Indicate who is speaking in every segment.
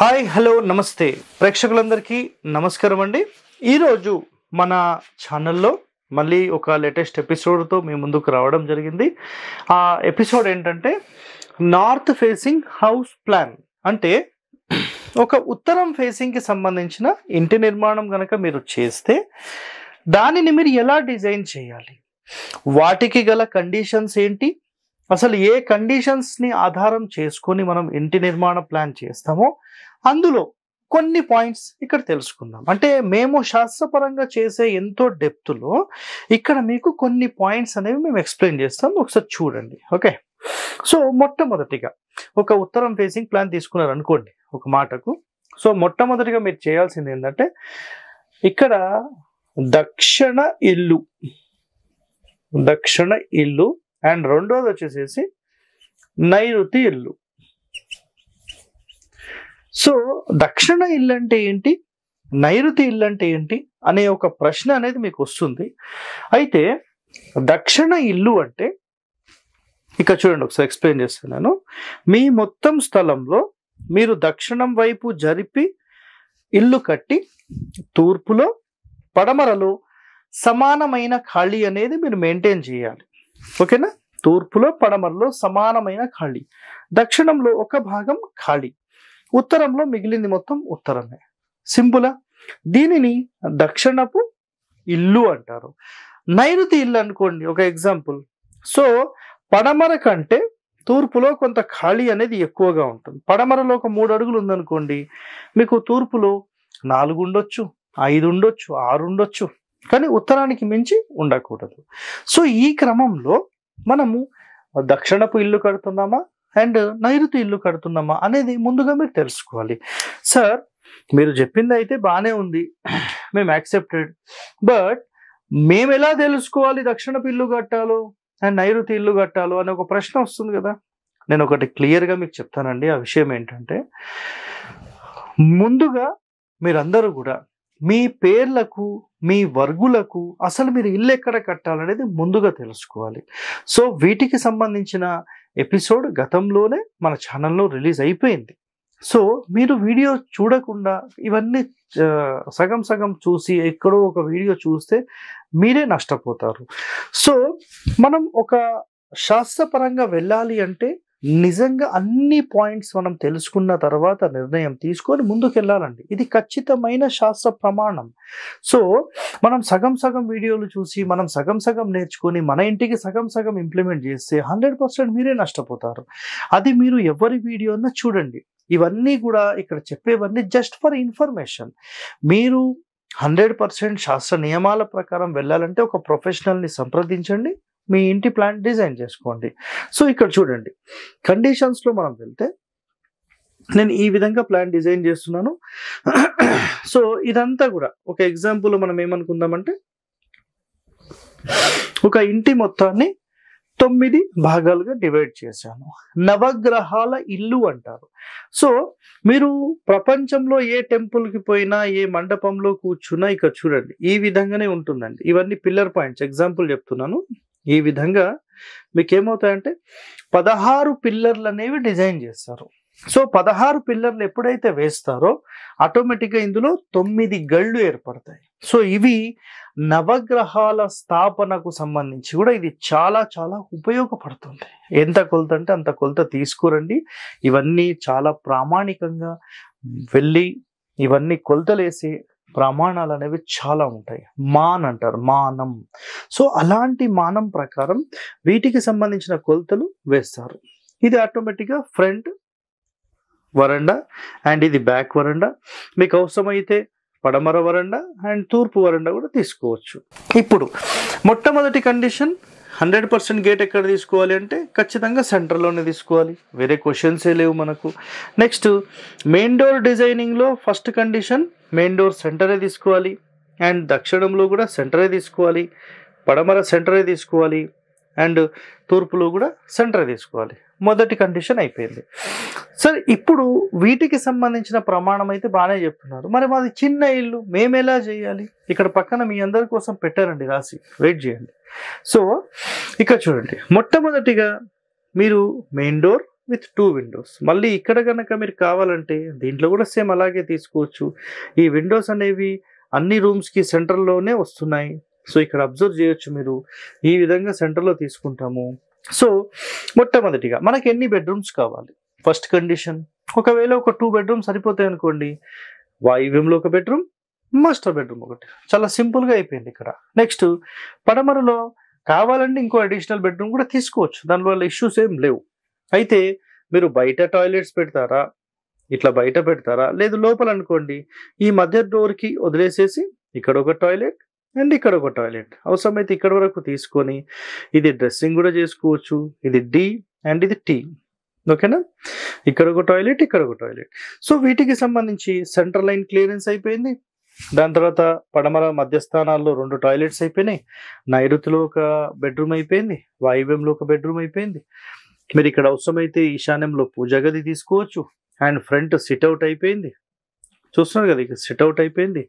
Speaker 1: Hi hello నమస్తే ప్రేక్షకులందరికీ నమస్కారం అండి. ఈరోజు మన ఛానల్లో మళ్ళీ ఒక లేటెస్ట్ ఎపిసోడ్తో మీ ముందుకు రావడం జరిగింది. ఆ ఎపిసోడ్ ఏంటంటే నార్త్ ఫేసింగ్ హౌస్ ప్లాన్. అంటే ఒక ఉత్తరం ఫేసింగ్కి సంబంధించిన ఇంటి నిర్మాణం కనుక మీరు చేస్తే దానిని మీరు ఎలా డిజైన్ చేయాలి, వాటికి గల కండిషన్స్ ఏంటి, అసలు ఏ కండిషన్స్ని ఆధారం చేసుకొని మనం ఇంటి నిర్మాణ ప్లాన్ చేస్తామో అందులో కొన్ని పాయింట్స్ ఇక్కడ తెలుసుకుందాం. అంటే మేము శాస్త్రపరంగా చేసే ఎంతో డెప్త్లో ఇక్కడ మీకు కొన్ని పాయింట్స్ అనేవి మేము ఎక్స్ప్లెయిన్ చేస్తాం, ఒకసారి చూడండి. ఓకే, సో మొట్టమొదటిగా ఒక ఉత్తరం ఫేసింగ్ ప్లాన్ తీసుకున్నారు అనుకోండి ఒక మాటకు. సో మొట్టమొదటిగా మీరు చేయాల్సింది ఏంటంటే ఇక్కడ దక్షిణ ఇల్లు అండ్ రెండోది వచ్చేసేసి నైరుతి ఇల్లు. సో దక్షిణ ఇల్లు అంటే ఏంటి, నైరుతి ఇల్లు అంటే ఏంటి అనే ఒక ప్రశ్న అనేది మీకు వస్తుంది. అయితే దక్షిణ ఇల్లు అంటే ఇక్కడ చూడండి, ఒకసారి ఎక్స్ప్లెయిన్ చేస్తున్నాను. మీ మొత్తం స్థలంలో మీరు దక్షిణం వైపు జరిపి ఇల్లు కట్టి తూర్పులో పడమరలో సమానమైన ఖాళీ అనేది మీరు మెయింటైన్ చేయాలి. ఓకేనా, తూర్పులో పడమరలో సమానమైన ఖాళీ, దక్షిణంలో ఒక భాగం ఖాళీ, ఉత్తరంలో మిగిలింది మొత్తం ఉత్తరమే. సింపులా? దీనిని దక్షిణపు ఇల్లు అంటారు. నైరుతి ఇల్లు అనుకోండి ఒక ఎగ్జాంపుల్. సో పడమర కంటే తూర్పులో కొంత ఖాళీ అనేది ఎక్కువగా ఉంటుంది. పడమరలో ఒక 3 అడుగులు ఉందనుకోండి, మీకు తూర్పులో 4 ఉండొచ్చు, 5 ఉండొచ్చు, 6 ఉండొచ్చు, కానీ ఉత్తరానికి మించి ఉండకూడదు. సో ఈ క్రమంలో మనము దక్షిణపు ఇల్లు కడుతున్నామా అండ్ నైరుతి ఇల్లు కడుతున్నామా అనేది ముందుగా మీరు తెలుసుకోవాలి. సార్ మీరు చెప్పింది అయితే బాగానే ఉంది, మేము యాక్సెప్టెడ్, బట్ మేము ఎలా తెలుసుకోవాలి దక్షిణపు ఇల్లు కట్టాలో అండ్ నైరుతి ఇల్లు కట్టాలో అనే ఒక ప్రశ్న వస్తుంది కదా. నేను ఒకటి క్లియర్గా మీకు చెప్తానండి. ఆ విషయం ఏంటంటే ముందుగా మీరందరూ కూడా మీ పేర్లకు మీ వర్గులకు అసలు మీరు ఇల్లు ఎక్కడ కట్టాలనేది ముందుగా తెలుసుకోవాలి. సో వీటికి సంబంధించిన ఎపిసోడ్ గతంలోనే మన ఛానల్లో రిలీజ్ అయిపోయింది. సో మీరు వీడియో చూడకుండా ఇవన్నీ సగం సగం చూసి ఎక్కడో ఒక వీడియో చూస్తే మీరే నష్టపోతారు. సో మనం ఒక శాస్త్రపరంగా వెళ్ళాలి అంటే నిజంగా అన్ని పాయింట్స్ మనం తెలుసుకున్న తర్వాత నిర్ణయం తీసుకొని ముందుకు వెళ్ళాలండి. ఇది ఖచ్చితమైన శాస్త్ర ప్రమాణం. సో మనం సగం సగం వీడియోలు చూసి మనం సగం సగం నేర్చుకొని మన ఇంటికి సగం సగం ఇంప్లిమెంట్ చేస్తే 100% మీరే నష్టపోతారు. అది మీరు ఎవరి వీడియోనా చూడండి. ఇవన్నీ కూడా ఇక్కడ చెప్పేవన్నీ జస్ట్ ఫర్ ఇన్ఫర్మేషన్. మీరు 100% శాస్త్ర నియమాల ప్రకారం వెళ్ళాలంటే ఒక ప్రొఫెషనల్ని సంప్రదించండి, మీ ఇంటి ప్లాన్ డిజైన్ చేసుకోండి. సో ఇక్కడ చూడండి, కండిషన్స్లో మనం వెళ్తే నేను ఈ విధంగా ప్లాన్ డిజైన్ చేస్తున్నాను. సో ఇదంతా కూడా ఒక ఎగ్జాంపుల్ మనం ఏమనుకుందామంటే ఒక ఇంటి మొత్తాన్ని 9 భాగాలుగా డివైడ్ చేశాను. నవగ్రహాల ఇల్లు అంటారు. సో మీరు ప్రపంచంలో ఏ టెంపుల్కి పోయినా ఏ మండపంలో కూర్చున్నా ఇక్కడ చూడండి ఈ విధంగానే ఉంటుందండి. ఇవన్నీ పిల్లర్ పాయింట్స్, ఎగ్జాంపుల్ చెప్తున్నాను. ఈ విధంగా మీకు ఏమవుతాయంటే 16 పిల్లర్లు అనేవి డిజైన్ చేస్తారు. సో 16 పిల్లర్లు ఎప్పుడైతే వేస్తారో ఆటోమేటిక్గా ఇందులో 9 గళ్ళు ఏర్పడతాయి. సో ఇవి నవగ్రహాల స్థాపనకు సంబంధించి కూడా ఇది చాలా చాలా ఉపయోగపడుతుంది. ఎంత కొలత అంటే అంత కొలత తీసుకురండి. ఇవన్నీ చాలా ప్రామాణికంగా వెళ్ళి ఇవన్నీ కొలతలేసి ప్రమాణాలు అనేవి చాలా ఉంటాయి. మాన్ అంటారు, మానం. సో అలాంటి మానం ప్రకారం వీటికి సంబంధించిన కొలతలు వేస్తారు. ఇది ఆటోమేటిక్గా ఫ్రంట్ వరండా అండ్ ఇది బ్యాక్ వరండా. మీకు అవసరమైతే పడమర వరండా అండ్ తూర్పు వరండా కూడా తీసుకోవచ్చు. ఇప్పుడు మొట్టమొదటి కండిషన్ 100% గేట్ ఎక్కడ తీసుకోవాలి అంటే ఖచ్చితంగా సెంటర్లోనే తీసుకోవాలి, వేరే క్వశ్చన్సే లేవు మనకు. నెక్స్ట్ మెయిన్ డోర్ డిజైనింగ్లో ఫస్ట్ కండిషన్ మెయిన్ డోర్ సెంటరే తీసుకోవాలి అండ్ దక్షిణంలో కూడా సెంటరే తీసుకోవాలి, పడమర సెంటరే తీసుకోవాలి అండ్ తూర్పులో కూడా సెంటరే తీసుకోవాలి. మొదటి కండిషన్ అయిపోయింది. సరే ఇప్పుడు వీటికి సంబంధించిన ప్రమాణం అయితే బాగానే చెప్తున్నారు. మరి మాది చిన్న ఇల్లు, మేము ఎలా చేయాలి? ఇక్కడ పక్కన మీ అందరి కోసం పెట్టారండి రాసి, వెయిట్ చేయండి. సో ఇక్కడ చూడండి, మొట్టమొదటిగా మీరు మెయిన్ డోర్ విత్ 2 విండోస్. మళ్ళీ ఇక్కడ గనక మీరు కావాలంటే దీంట్లో కూడా సేమ్ అలాగే తీసుకోవచ్చు. ఈ విండోస్ అనేవి అన్ని రూమ్స్‌కి సెంటర్‌లోనే వస్తున్నాయి. సో ఇక్కడ అబ్జర్వ్ చేయొచ్చు మీరు. ఈ విధంగా సెంటర్‌లో తీసుకుంటాము. సో మొట్టమొదటిగా మనకి ఎన్ని బెడ్‌రూమ్స్ కావాలి? ఫస్ట్ కండిషన్, ఒకవేళ ఒక 2 బెడ్‌రూమ్స్ సరిపోతాయి అనుకోండి. వాయువ్యంలో ఒక బెడ్‌రూమ్, మాస్టర్ బెడ్‌రూమ్ ఒకటి. చాలా సింపుల్‌గా అయిపోయింది ఇక్కడ. నెక్స్ట్ పడమరలో కావాలంటే ఇంకో అడిషనల్ బెడ్‌రూమ్ కూడా తీసుకోవచ్చు. దానివల్ల ఇష్యూస్ ఏం లేవు. అయితే మీరు బయట టాయిలెట్స్ పెడతారా? ఇట్లా బయట పెడతారా? లేదు లోపల అనుకోండి. ఈ మధ్య డోర్‌కి వదిలేసేసి ఇక్కడ ఒక టాయిలెట్ అండ్ ఇక్కడ ఒక టాయిలెట్. అవసరమైతే ఇక్కడ వరకు తీసుకొని ఇది డ్రెస్సింగ్ కూడా చేసుకోవచ్చు. ఇది డి అండ్ ఇది టీ. ఓకేనా? ఇక్కడ ఒక టాయిలెట్, ఇక్కడ ఒక టాయిలెట్. సో వీటికి సంబంధించి సెంట్రల్ లైన్ క్లియరెన్స్ అయిపోయింది. దాని తర్వాత పడమర మధ్యస్థానాల్లో 2 టాయిలెట్స్ అయిపోయినాయి. నైరుతిలో ఒక బెడ్రూమ్ అయిపోయింది. వాయువ్యంలో ఒక బెడ్రూమ్ అయిపోయింది. మీరు ఇక్కడ అవసరమైతే ఈశాన్యంలో పూజా గది తీసుకోవచ్చు. అండ్ ఫ్రంట్ సిట్అవుట్ అయిపోయింది. చూస్తున్నారు కదా, ఇక సిట్అవుట్ అయిపోయింది.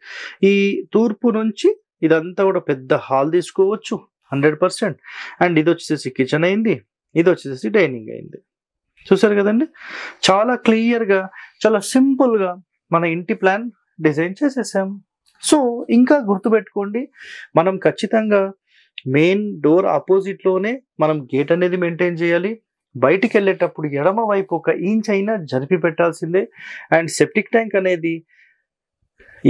Speaker 1: ఈ తూర్పు నుంచి ఇదంతా కూడా పెద్ద హాల్ తీసుకోవచ్చు 100%. అండ్ ఇది వచ్చేసి కిచెన్ అయింది. ఇది వచ్చేసి డైనింగ్ అయింది. చూసారు కదండి, చాలా క్లియర్గా, చాలా సింపుల్గా మన ఇంటి ప్లాన్ డిజైన్ చేసేసాం. సో ఇంకా గుర్తుపెట్టుకోండి, మనం ఖచ్చితంగా మెయిన్ డోర్ ఆపోజిట్లోనే మనం గేట్ అనేది మెయింటైన్ చేయాలి. బయటికి వెళ్ళేటప్పుడు ఎడమ వైపు 1 ఇంచ్ అయినా జరిపి పెట్టాల్సిందే. అండ్ సెప్టిక్ ట్యాంక్ అనేది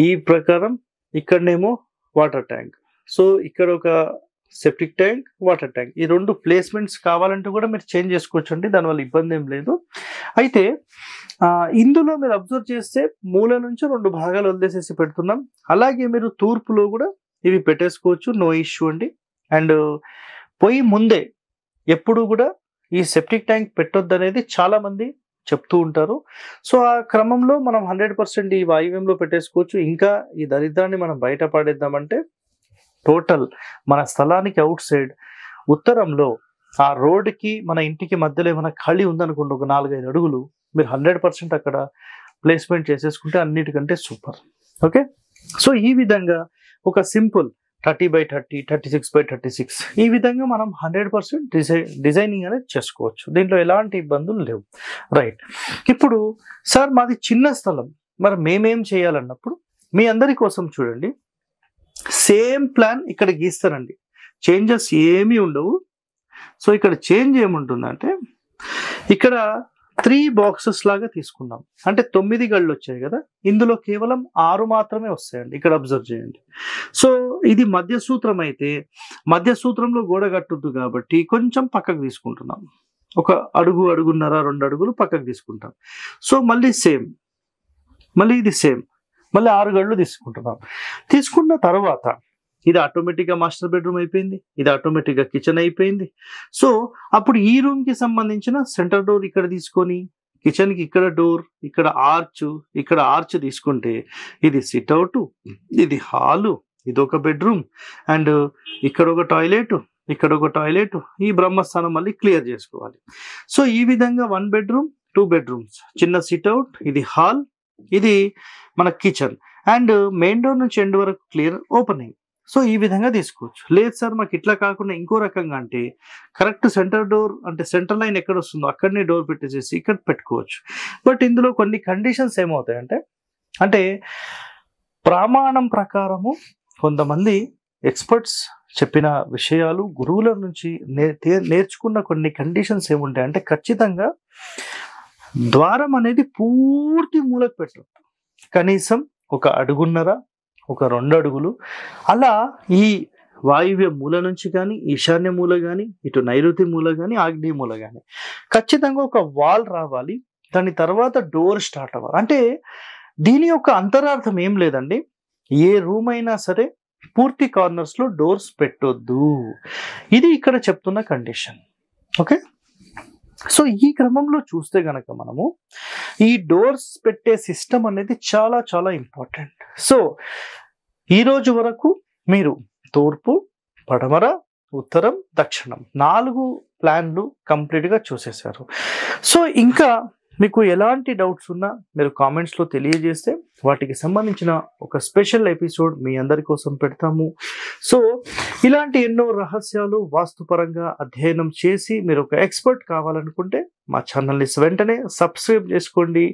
Speaker 1: ఈ ప్రకారం ఇక్కడనేమో వాటర్ ట్యాంక్. సో ఇక్కడ ఒక సెప్టిక్ ట్యాంక్, వాటర్ ట్యాంక్, ఈ 2 ప్లేస్మెంట్స్ కావాలంటే కూడా మీరు చేంజ్ చేసుకోవచ్చు అండి. దానివల్ల ఇబ్బంది ఏం లేదు. అయితే ఇందులో మీరు అబ్జర్వ్ చేస్తే మూల నుంచి 2 భాగాలు వదిలేసేసి పెడుతున్నాం. అలాగే మీరు తూర్పులో కూడా ఇవి పెట్టేసుకోవచ్చు, నో ఇష్యూ అండి. అండ్ పొయ్యి ముందే ఎప్పుడు కూడా ఈ సెప్టిక్ ట్యాంక్ పెట్టొద్దు అనేది చాలా మంది చెప్తూ ఉంటారు. సో ఆ క్రమంలో మనం 100% ఈ వాయువ్యంలో పెట్టేసుకోవచ్చు. ఇంకా ఈ దరిద్రాన్ని మనం బయట పడేద్దామంటే టోటల్ మన స్థలానికి అవుట్ సైడ్ ఉత్తరంలో ఆ రోడ్డుకి మన ఇంటికి మధ్యలో ఏమైనా ఖాళీ ఉందనుకోండి, ఒక 4-5 అడుగులు, మీరు 100% అక్కడ ప్లేస్మెంట్ చేసేసుకుంటే అన్నిటికంటే సూపర్. ఓకే, సో ఈ విధంగా ఒక సింపుల్ 30x30, 36x36 ఈ విధంగా మనం 100% డిజైనింగ్ అనేది చేసుకోవచ్చు. దీంట్లో ఎలాంటి ఇబ్బందులు లేవు. రైట్, ఇప్పుడు సార్ మాది చిన్న స్థలం, మరి మేమేం చేయాలన్నప్పుడు మీ అందరి కోసం చూడండి, సేమ్ ప్లాన్ ఇక్కడ గీస్తానండి. చేంజెస్ ఏమీ ఉండవు. సో ఇక్కడ చేంజ్ ఏముంటుందంటే, ఇక్కడ 3 బాక్సెస్ లాగా తీసుకుందాం. అంటే 9 గళ్ళు వచ్చాయి కదా, ఇందులో కేవలం 6 మాత్రమే వస్తాయండి. ఇక్కడ అబ్జర్వ్ చేయండి. సో ఇది మధ్య సూత్రం అయితే మధ్య సూత్రంలో గోడ కట్టుద్దు కాబట్టి కొంచెం పక్కకు తీసుకుంటున్నాం. 1 అడుగు, అడుగున్నర, 2 అడుగులు పక్కకు తీసుకుంటాం. సో మళ్ళీ సేమ్, మళ్ళీ ఇది సేమ్, మళ్ళీ 6 గళ్ళు తీసుకుంటున్నాం. తీసుకున్న తర్వాత ఇది ఆటోమేటిక్గా మాస్టర్ బెడ్రూమ్ అయిపోయింది. ఇది ఆటోమేటిక్గా కిచెన్ అయిపోయింది. సో అప్పుడు ఈ రూమ్ కి సంబంధించిన సెంటర్ డోర్ ఇక్కడ తీసుకొని, కిచెన్ కి ఇక్కడ డోర్, ఇక్కడ ఆర్చ్ తీసుకుంటే ఇది సిట్అవుట్, ఇది హాలు, ఇది ఒక బెడ్రూమ్, అండ్ ఇక్కడ ఒక టాయిలెట్, ఇక్కడ ఒక టాయిలెట్, ఈ బ్రహ్మస్థానం మళ్ళీ క్లియర్ చేసుకోవాలి. సో ఈ విధంగా 1 బెడ్రూమ్, 2 బెడ్రూమ్స్, చిన్న సిట్అవుట్, ఇది హాల్, ఇది మన కిచెన్, అండ్ మెయిన్ డోర్ నుంచి ఎండ్ వరకు క్లియర్ ఓపెనింగ్. సో ఈ విధంగా తీసుకోవచ్చు. లేదు సార్ మాకు ఇట్లా కాకుండా ఇంకో రకంగా అంటే, కరెక్ట్ సెంటర్ డోర్ అంటే సెంటర్ లైన్ ఎక్కడ వస్తుందో అక్కడనే డోర్ పెట్టేసేసి ఇక్కడ పెట్టుకోవచ్చు. బట్ ఇందులో కొన్ని కండిషన్స్ ఏమవుతాయంటే, అంటే ప్రమాణం ప్రకారము కొంతమంది ఎక్స్పర్ట్స్ చెప్పిన విషయాలు, గురువుల నుంచి నేర్చుకున్న కొన్ని కండిషన్స్ ఏముంటాయంటే, ఖచ్చితంగా ద్వారం అనేది పూర్తి మూలకు పెట్టద్దు. కనీసం 1 అడుగున్నర, 2 అడుగులు అలా ఈ వాయువ్య మూల నుంచి కానీ, ఈశాన్య మూల కానీ, ఇటు నైరుతి మూల కానీ, ఆగ్నేయ మూల కానీ ఖచ్చితంగా ఒక వాల్ రావాలి. దాని తర్వాత డోర్ స్టార్ట్ అవ్వాలి. అంటే దీని యొక్క అంతరార్థం ఏం లేదండి, ఏ రూమ్ అయినా సరే పూర్తి కార్నర్స్ లో డోర్స్ పెట్టొద్దు. ఇది ఇక్కడ చెప్తున్న కండిషన్. ఓకే, సో ఈ క్రమంలో చూస్తే గనక మనము ఈ డోర్స్ పెట్టే సిస్టమ్ అనేది చాలా చాలా ఇంపార్టెంట్. సో ఈ రోజు వరకు మీరు తూర్పు, పడమర, ఉత్తరం, దక్షిణం 4 ప్లాన్లు కంప్లీట్ గా చూసేశారు. సో ఇంకా మీకు ఎలాంటి డౌట్స్ ఉన్నా మీరు కామెంట్స్లో తెలియజేస్తే వాటికి సంబంధించిన ఒక స్పెషల్ ఎపిసోడ్ మీ అందరి కోసం పెడతాము. సో ఇలాంటి ఎన్నో రహస్యాలు వాస్తుపరంగా అధ్యయనం చేసి మీరు ఒక ఎక్స్పర్ట్ కావాలనుకుంటే మా ఛానల్ని వెంటనే సబ్స్క్రైబ్ చేసుకోండి,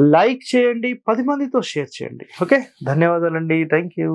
Speaker 1: లైక్ చేయండి, 10 మందితో షేర్ చేయండి. ఓకే, ధన్యవాదాలండి. Thank you.